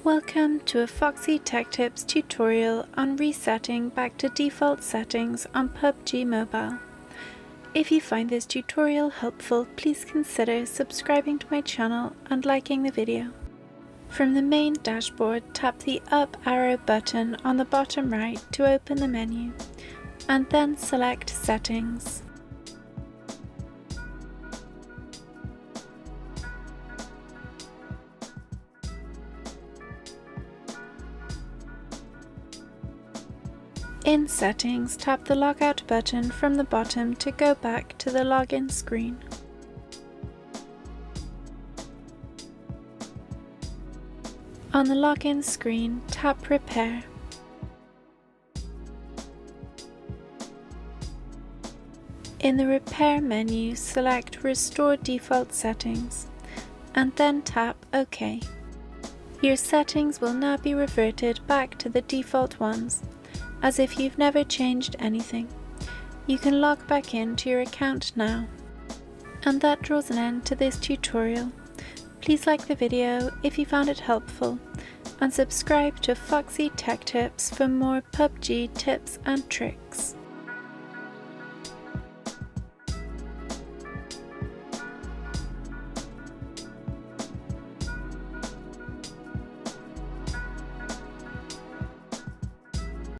Welcome to a Foxy Tech Tips tutorial on resetting back to default settings on PubG Mobile. If you find this tutorial helpful, please consider subscribing to my channel and liking the video. From the main dashboard, tap the up arrow button on the bottom right to open the menu, and then select Settings. In Settings, tap the Logout button from the bottom to go back to the login screen. On the login screen, tap Repair. In the Repair menu, select Restore Default Settings, and then tap OK. Your settings will now be reverted back to the default ones, as if you've never changed anything. You can log back into your account now. And that draws an end to this tutorial. Please like the video if you found it helpful, and subscribe to Foxy Tech Tips for more PubG tips and tricks.